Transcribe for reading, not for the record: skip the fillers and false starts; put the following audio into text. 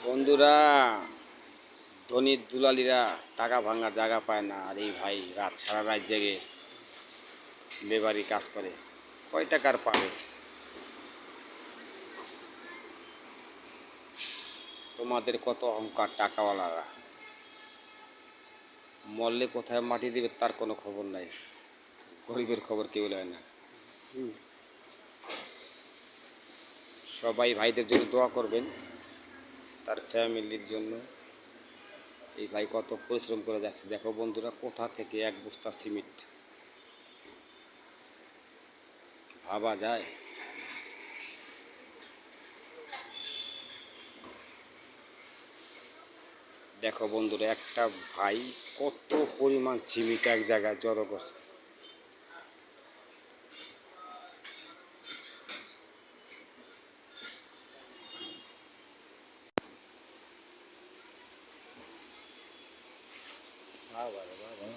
বন্ধুরা, ধনীর দুলালিরা টাকা ভাঙার জায়গা পায় না, আর এই ভাই সারা রাত জেগে লেবারি কাজ করে, কয় টাকার পাবে? তোমাদের কত অহংকার টাকাওয়ালারা, মরলে কোথায় মাটি দিবে তার কোনো খবর নাই, গরিবের খবর কেউ নেয় না। সবাই ভাইদের জন্য দোয়া করবেন, তার ফ্যামিলির জন্য। এই ভাই কত পরিশ্রম করে যাচ্ছে, দেখো বন্ধুরা, কোথা থেকে এক বস্তা সিমেন্ট, ভাবা যায়? দেখো বন্ধুরা, একটা ভাই কত পরিমাণ সিমেন্ট এক জায়গায় জড়ো করছে। বাবা রে বাবা।